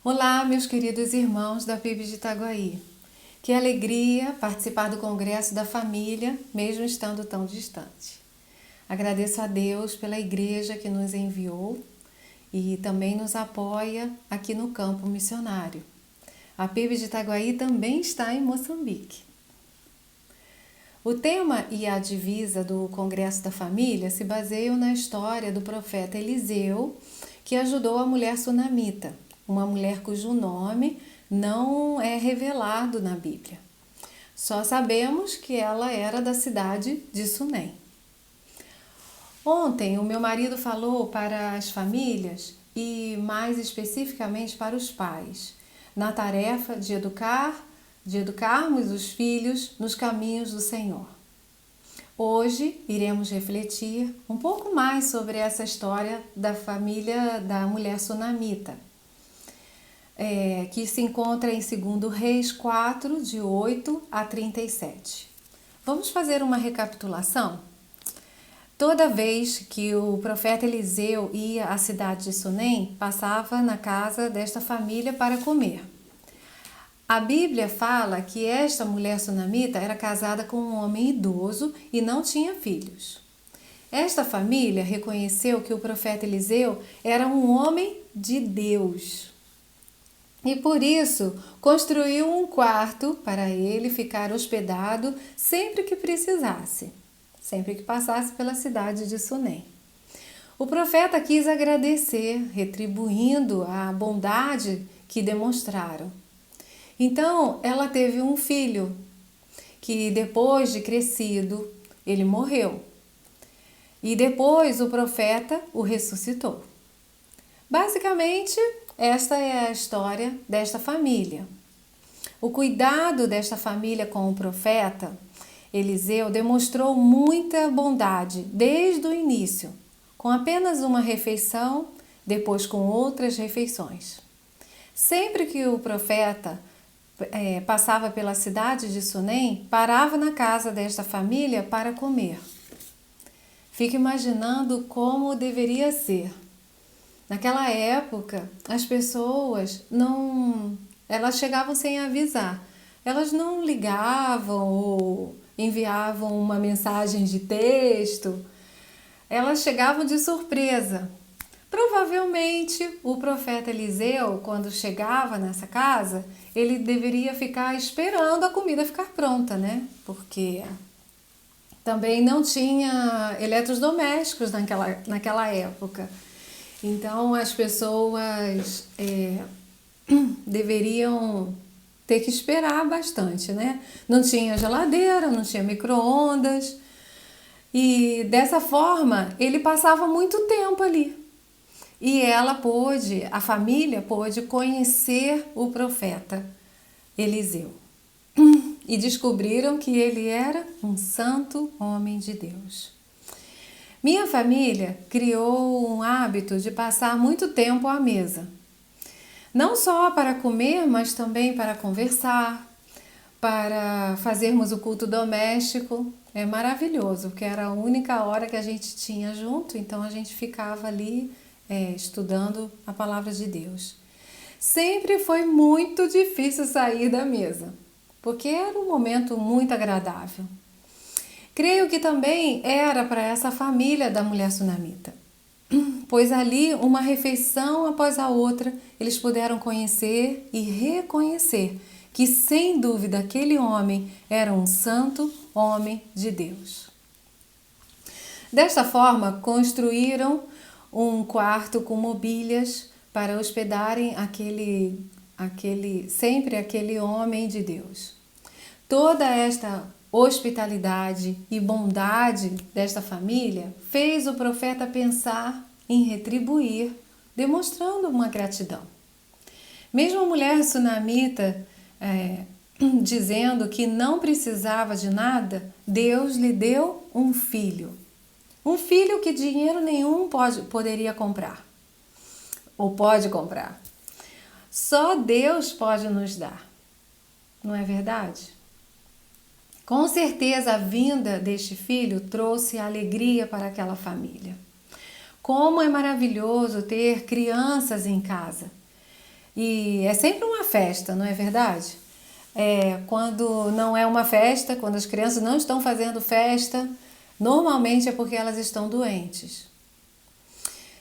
Olá, meus queridos irmãos da PIB de Itaguaí. Que alegria participar do Congresso da Família, mesmo estando tão distante. Agradeço a Deus pela igreja que nos enviou e também nos apoia aqui no campo missionário. A PIB de Itaguaí também está em Moçambique. O tema e a divisa do Congresso da Família se baseiam na história do profeta Eliseu, que ajudou a mulher sunamita, uma mulher cujo nome não é revelado na Bíblia. Só sabemos que ela era da cidade de Sunem. Ontem o meu marido falou para as famílias e mais especificamente para os pais, na tarefa de educarmos os filhos nos caminhos do Senhor. Hoje iremos refletir um pouco mais sobre essa história da família da mulher sunamita, que se encontra em 2 Reis 4, de 8 a 37. Vamos fazer uma recapitulação? Toda vez que o profeta Eliseu ia à cidade de Sunem, passava na casa desta família para comer. A Bíblia fala que esta mulher sunamita era casada com um homem idoso e não tinha filhos. Esta família reconheceu que o profeta Eliseu era um homem de Deus. E por isso construiu um quarto para ele ficar hospedado sempre que precisasse, sempre que passasse pela cidade de Sunem. O profeta quis agradecer, retribuindo a bondade que demonstraram. Então ela teve um filho, que depois de crescido, ele morreu. E depois o profeta o ressuscitou. Basicamente, esta é a história desta família. O cuidado desta família com o profeta Eliseu demonstrou muita bondade desde o início, com apenas uma refeição, depois com outras refeições. Sempre que o profeta passava pela cidade de Sunem, parava na casa desta família para comer. Fico imaginando como deveria ser. Naquela época, as pessoas elas chegavam sem avisar. Elas não ligavam ou enviavam uma mensagem de texto. Elas chegavam de surpresa. Provavelmente o profeta Eliseu, quando chegava nessa casa, ele deveria ficar esperando a comida ficar pronta, né? Porque também não tinha eletrodomésticos naquela época. Então as pessoas deveriam ter que esperar bastante, né? Não tinha geladeira, não tinha micro-ondas. E dessa forma ele passava muito tempo ali. E a família pôde conhecer o profeta Eliseu. E descobriram que ele era um santo homem de Deus. Minha família criou um hábito de passar muito tempo à mesa. Não só para comer, mas também para conversar, para fazermos o culto doméstico. É maravilhoso, porque era a única hora que a gente tinha junto, então a gente ficava ali estudando a palavra de Deus. Sempre foi muito difícil sair da mesa, porque era um momento muito agradável. Creio que também era para essa família da mulher sunamita, pois ali, uma refeição após a outra, eles puderam conhecer e reconhecer que, sem dúvida, aquele homem era um santo homem de Deus. Desta forma, construíram um quarto com mobílias para hospedarem sempre aquele homem de Deus. Toda esta hospitalidade e bondade desta família fez o profeta pensar em retribuir, demonstrando uma gratidão. Mesmo a mulher sunamita dizendo que não precisava de nada, Deus lhe deu um filho. Um filho que dinheiro nenhum poderia comprar, ou pode comprar. Só Deus pode nos dar, não é verdade? Com certeza a vinda deste filho trouxe alegria para aquela família. Como é maravilhoso ter crianças em casa. E é sempre uma festa, não é verdade? Quando não é uma festa, quando as crianças não estão fazendo festa, normalmente é porque elas estão doentes.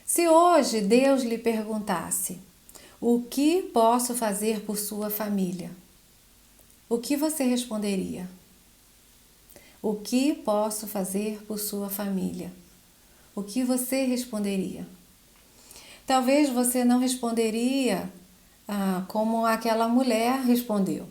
Se hoje Deus lhe perguntasse: o que posso fazer por sua família? O que você responderia? O que posso fazer por sua família? O que você responderia? Talvez você não responderia como aquela mulher respondeu.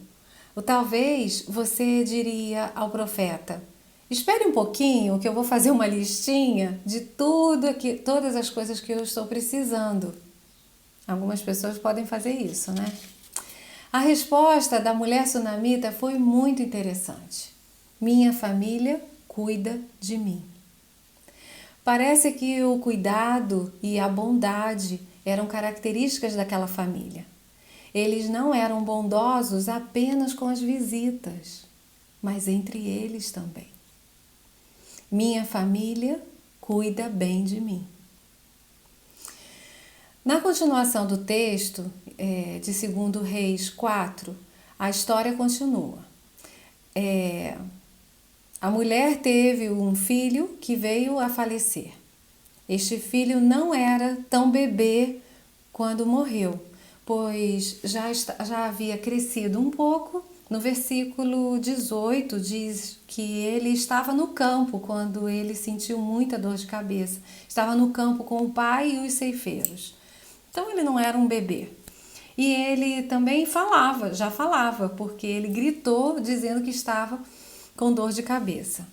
Ou talvez você diria ao profeta: espere um pouquinho que eu vou fazer uma listinha de todas as coisas que eu estou precisando. Algumas pessoas podem fazer isso, né? A resposta da mulher sunamita foi muito interessante. Minha família cuida de mim. Parece que o cuidado e a bondade eram características daquela família. Eles não eram bondosos apenas com as visitas, mas entre eles também. Minha família cuida bem de mim. Na continuação do texto de 2 Reis 4, a história continua. A mulher teve um filho que veio a falecer. Este filho não era tão bebê quando morreu, pois já havia crescido um pouco. No versículo 18 diz que ele estava no campo quando ele sentiu muita dor de cabeça. Estava no campo com o pai e os ceifeiros. Então ele não era um bebê. E ele também já falava, porque ele gritou dizendo que estava com dor de cabeça.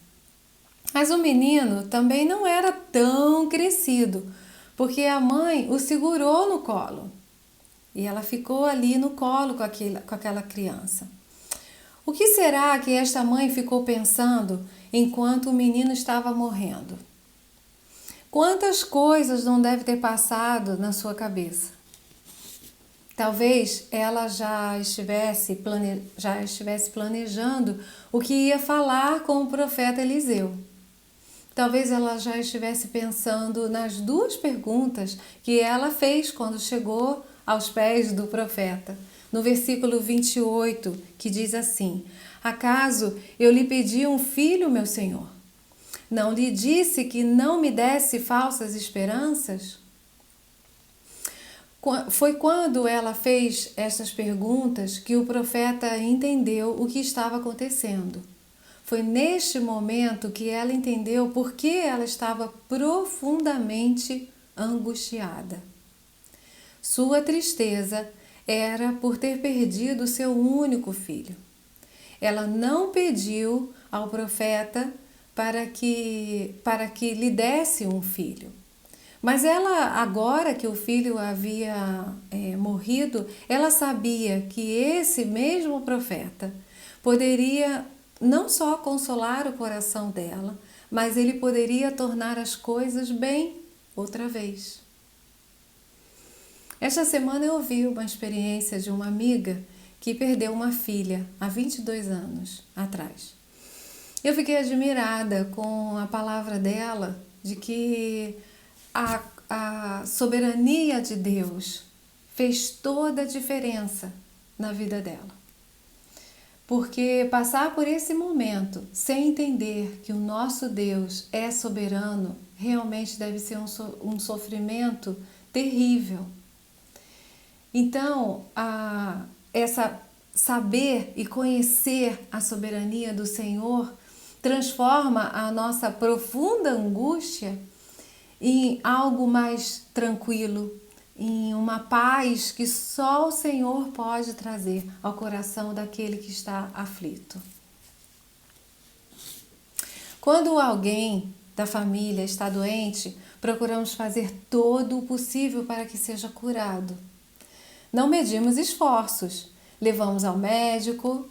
Mas o menino também não era tão crescido, porque a mãe o segurou no colo. E ela ficou ali no colo com aquela criança. O que será que esta mãe ficou pensando enquanto o menino estava morrendo? Quantas coisas não deve ter passado na sua cabeça? Talvez ela já estivesse planejando o que ia falar com o profeta Eliseu. Talvez ela já estivesse pensando nas 2 perguntas que ela fez quando chegou aos pés do profeta. No versículo 28, que diz assim: acaso eu lhe pedi um filho, meu senhor? Não lhe disse que não me desse falsas esperanças? Foi quando ela fez essas perguntas que o profeta entendeu o que estava acontecendo. Foi neste momento que ela entendeu por que ela estava profundamente angustiada. Sua tristeza era por ter perdido seu único filho. Ela não pediu ao profeta para que lhe desse um filho. Mas ela, agora que o filho havia morrido, ela sabia que esse mesmo profeta poderia não só consolar o coração dela, mas ele poderia tornar as coisas bem outra vez. Esta semana eu ouvi uma experiência de uma amiga que perdeu uma filha há 22 anos atrás. Eu fiquei admirada com a palavra dela de que a soberania de Deus fez toda a diferença na vida dela. Porque passar por esse momento sem entender que o nosso Deus é soberano realmente deve ser um sofrimento terrível. Então, saber e conhecer a soberania do Senhor transforma a nossa profunda angústia em algo mais tranquilo, em uma paz que só o Senhor pode trazer ao coração daquele que está aflito. Quando alguém da família está doente, procuramos fazer todo o possível para que seja curado. Não medimos esforços, levamos ao médico,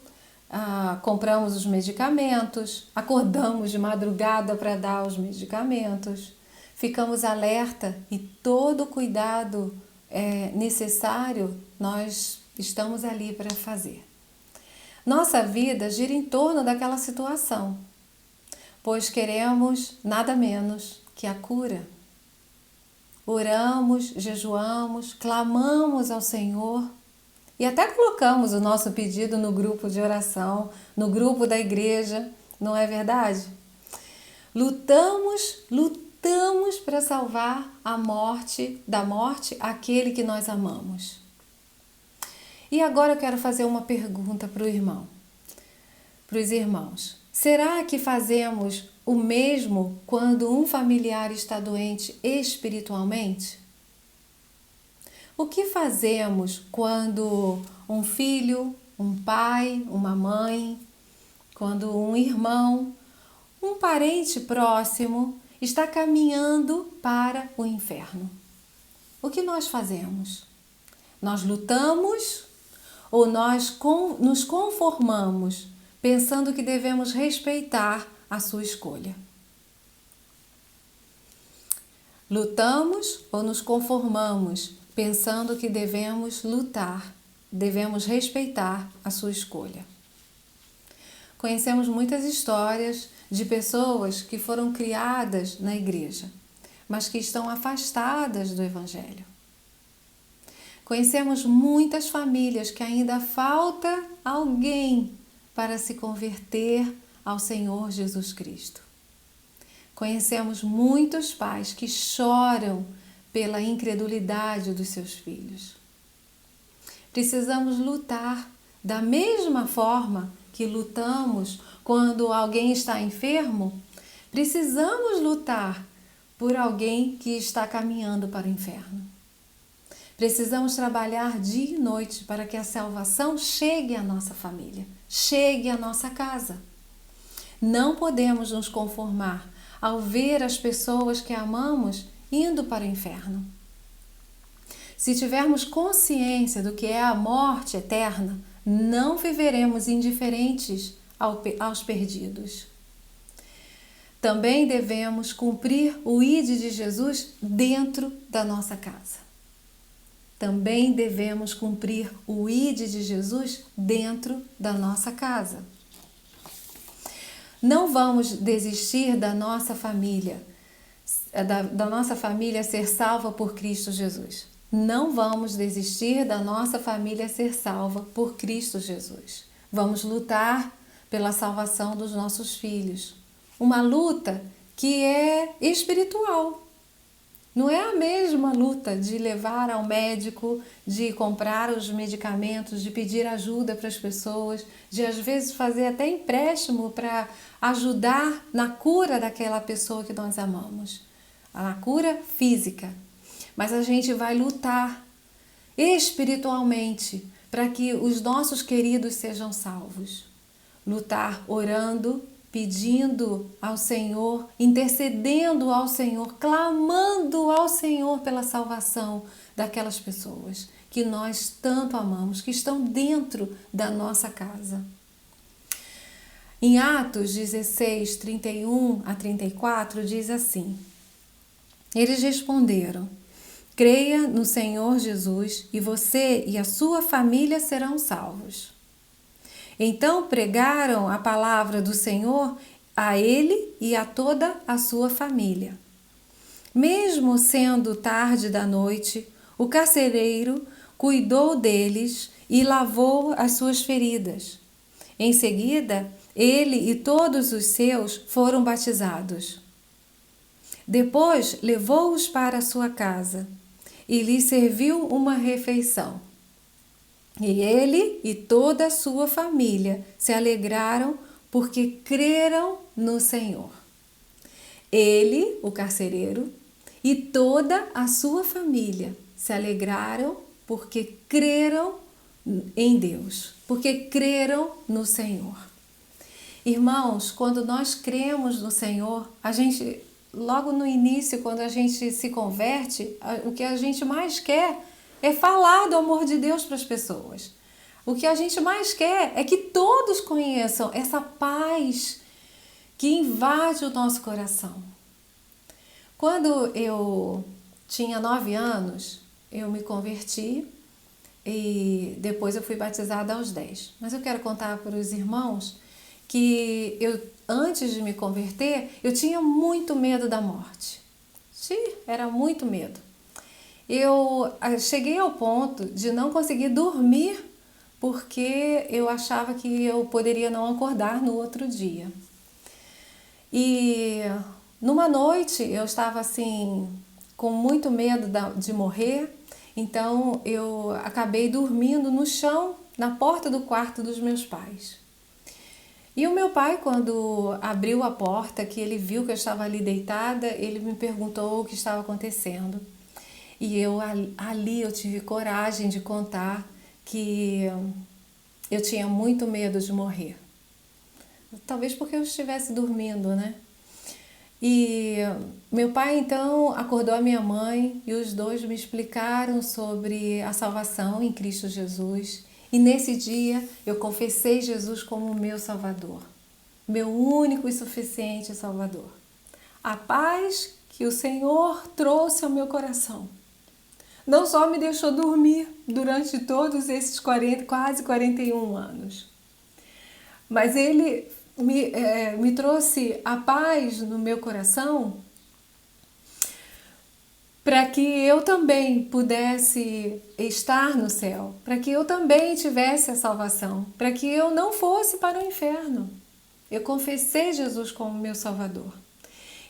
compramos os medicamentos, acordamos de madrugada para dar os medicamentos, ficamos alerta e todo o cuidado necessário nós estamos ali para fazer. Nossa vida gira em torno daquela situação, pois queremos nada menos que a cura. Oramos, jejuamos, clamamos ao Senhor E até colocamos o nosso pedido no grupo de oração, no grupo da igreja, não é verdade? Lutamos para salvar da morte aquele que nós amamos. E agora eu quero fazer uma pergunta para os irmãos. Será que fazemos o mesmo quando um familiar está doente espiritualmente? O que fazemos quando um filho, um pai, uma mãe, quando um irmão, um parente próximo está caminhando para o inferno? O que nós fazemos? Nós lutamos ou nós nos conformamos pensando que devemos respeitar a sua escolha? Lutamos ou nos conformamos pensando que devemos respeitar a sua escolha? Conhecemos muitas histórias de pessoas que foram criadas na igreja, mas que estão afastadas do Evangelho. Conhecemos muitas famílias que ainda falta alguém para se converter ao Senhor Jesus Cristo. Conhecemos muitos pais que choram pela incredulidade dos seus filhos. Precisamos lutar da mesma forma que lutamos quando alguém está enfermo. Precisamos lutar por alguém que está caminhando para o inferno. Precisamos trabalhar dia e noite para que a salvação chegue à nossa família, chegue à nossa casa. Não podemos nos conformar ao ver as pessoas que amamos indo para o inferno. Se tivermos consciência do que é a morte eterna, não viveremos indiferentes aos perdidos. Também devemos cumprir o ID de Jesus dentro da nossa casa. Também devemos cumprir o ID de Jesus dentro da nossa casa. Não vamos desistir da nossa família, da nossa família ser salva por Cristo Jesus. Não vamos desistir da nossa família ser salva por Cristo Jesus. Vamos lutar pela salvação dos nossos filhos. Uma luta que é espiritual. Não é a mesma luta de levar ao médico, de comprar os medicamentos, de pedir ajuda para as pessoas, de às vezes fazer até empréstimo para ajudar na cura daquela pessoa que nós amamos. Na cura física. Mas a gente vai lutar espiritualmente para que os nossos queridos sejam salvos. Lutar orando, pedindo ao Senhor, intercedendo ao Senhor, clamando ao Senhor pela salvação daquelas pessoas que nós tanto amamos, que estão dentro da nossa casa. Em Atos 16, 31 a 34, diz assim: Eles responderam: Creia no Senhor Jesus e você e a sua família serão salvos. Então pregaram a palavra do Senhor a ele e a toda a sua família. Mesmo sendo tarde da noite, o carcereiro cuidou deles e lavou as suas feridas. Em seguida, ele e todos os seus foram batizados. Depois levou-os para a sua casa e lhes serviu uma refeição. E ele e toda a sua família se alegraram porque creram no Senhor. Ele, o carcereiro, e toda a sua família se alegraram porque creram em Deus, porque creram no Senhor. Irmãos, quando nós cremos no Senhor, a gente, logo no início, quando a gente se converte, o que a gente mais quer é falar do amor de Deus para as pessoas. O que a gente mais quer é que todos conheçam essa paz que invade o nosso coração. Quando eu tinha 9 anos, eu me converti e depois eu fui batizada aos 10. Mas eu quero contar para os irmãos que antes de me converter, eu tinha muito medo da morte. Sim, era muito medo. eu cheguei ao ponto de não conseguir dormir porque eu achava que eu poderia não acordar no outro dia. E numa noite eu estava assim com muito medo de morrer, então eu acabei dormindo no chão, na porta do quarto dos meus pais. E o meu pai, quando abriu a porta, que ele viu que eu estava ali deitada, ele me perguntou o que estava acontecendo. E ali eu tive coragem de contar que eu tinha muito medo de morrer. Talvez porque eu estivesse dormindo, né? E meu pai então acordou a minha mãe e os dois me explicaram sobre a salvação em Cristo Jesus. E nesse dia eu confessei Jesus como meu Salvador, meu único e suficiente Salvador. A paz que o Senhor trouxe ao meu coração não só me deixou dormir durante todos esses quase 41 anos, mas ele me trouxe a paz no meu coração para que eu também pudesse estar no céu, para que eu também tivesse a salvação, para que eu não fosse para o inferno. Eu confessei Jesus como meu Salvador.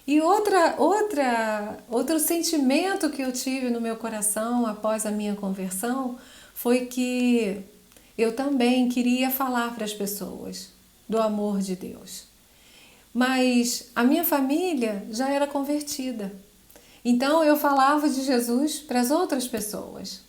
E outro sentimento que eu tive no meu coração após a minha conversão foi que eu também queria falar para as pessoas do amor de Deus. Mas a minha família já era convertida. Então eu falava de Jesus para as outras pessoas.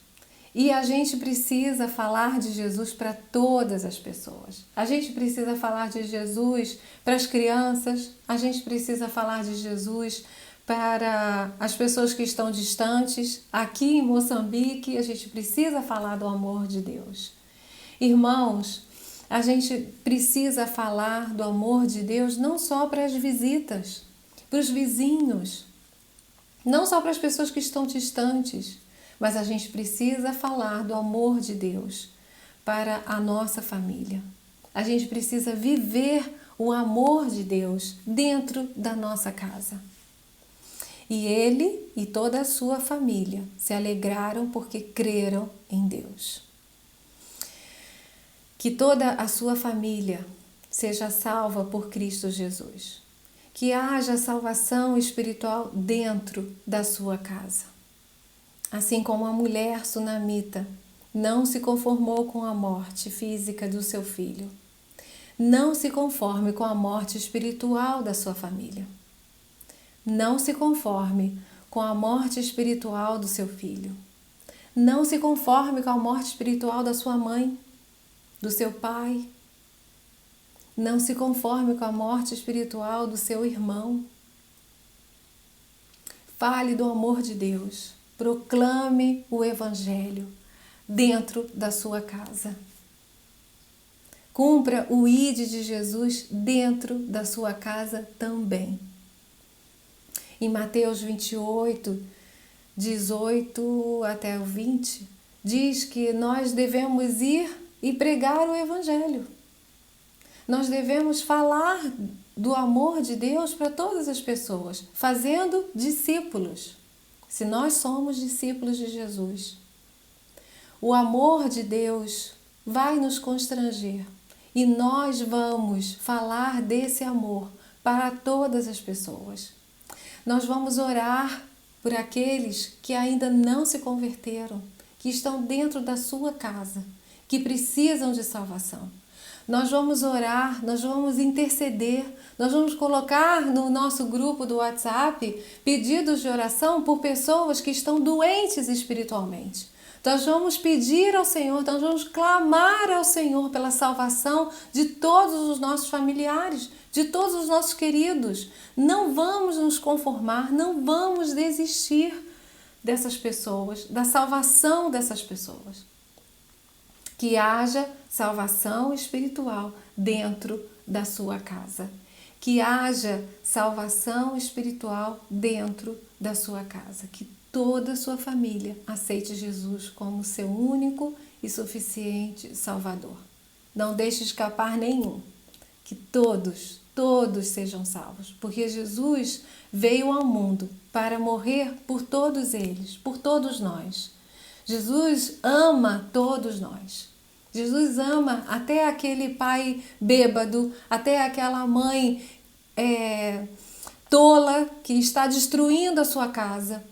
E a gente precisa falar de Jesus para todas as pessoas. A gente precisa falar de Jesus para as crianças, a gente precisa falar de Jesus para as pessoas que estão distantes. Aqui em Moçambique, a gente precisa falar do amor de Deus. Irmãos, a gente precisa falar do amor de Deus não só para as visitas, para os vizinhos, não só para as pessoas que estão distantes, mas a gente precisa falar do amor de Deus para a nossa família. A gente precisa viver o amor de Deus dentro da nossa casa. E ele e toda a sua família se alegraram porque creram em Deus. Que toda a sua família seja salva por Cristo Jesus. Que haja salvação espiritual dentro da sua casa. Assim como a mulher sunamita não se conformou com a morte física do seu filho, não se conforme com a morte espiritual da sua família. Não se conforme com a morte espiritual do seu filho. Não se conforme com a morte espiritual da sua mãe, do seu pai. Não se conforme com a morte espiritual do seu irmão. Fale do amor de Deus. Proclame o Evangelho dentro da sua casa. Cumpra o ID de Jesus dentro da sua casa também. Em Mateus 28, 18 até o 20, diz que nós devemos ir e pregar o Evangelho. Nós devemos falar do amor de Deus para todas as pessoas, fazendo discípulos. Se nós somos discípulos de Jesus, o amor de Deus vai nos constranger e nós vamos falar desse amor para todas as pessoas. Nós vamos orar por aqueles que ainda não se converteram, que estão dentro da sua casa, que precisam de salvação. Nós vamos orar, nós vamos interceder, nós vamos colocar no nosso grupo do WhatsApp pedidos de oração por pessoas que estão doentes espiritualmente. Nós vamos pedir ao Senhor, nós vamos clamar ao Senhor pela salvação de todos os nossos familiares, de todos os nossos queridos. Não vamos nos conformar, não vamos desistir dessas pessoas, da salvação dessas pessoas. Que haja salvação espiritual dentro da sua casa. Que haja salvação espiritual dentro da sua casa. Que toda a sua família aceite Jesus como seu único e suficiente Salvador. Não deixe escapar nenhum. Que todos todos sejam salvos, porque Jesus veio ao mundo para morrer por todos eles, por todos nós. Jesus ama todos nós. Jesus ama até aquele pai bêbado, até aquela mãe tola que está destruindo a sua casa.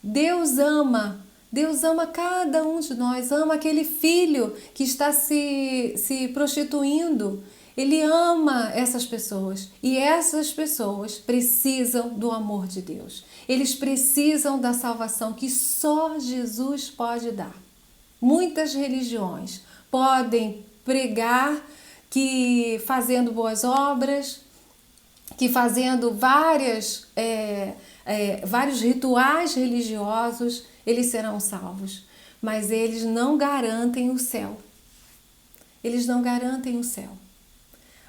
Deus ama cada um de nós, ama aquele filho que está se prostituindo. Ele ama essas pessoas e essas pessoas precisam do amor de Deus. Eles precisam da salvação que só Jesus pode dar. Muitas religiões podem pregar que fazendo boas obras, que fazendo vários rituais religiosos, eles serão salvos. Mas eles não garantem o céu. Eles não garantem o céu.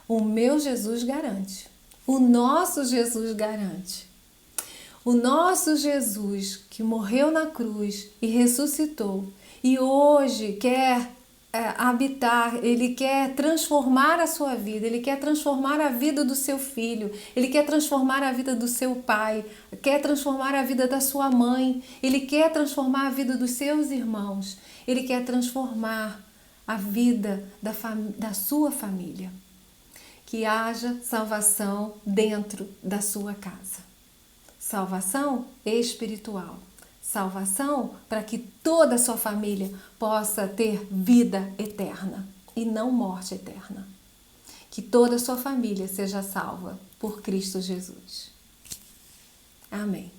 O meu Jesus garante. O nosso Jesus garante. O nosso Jesus que morreu na cruz e ressuscitou e hoje quer habitar, ele quer transformar a sua vida, ele quer transformar a vida do seu filho, ele quer transformar a vida do seu pai, quer transformar a vida da sua mãe, ele quer transformar a vida dos seus irmãos, ele quer transformar a vida da sua família. Que haja salvação dentro da sua casa. Salvação espiritual. Salvação para que toda a sua família possa ter vida eterna e não morte eterna. Que toda a sua família seja salva por Cristo Jesus. Amém.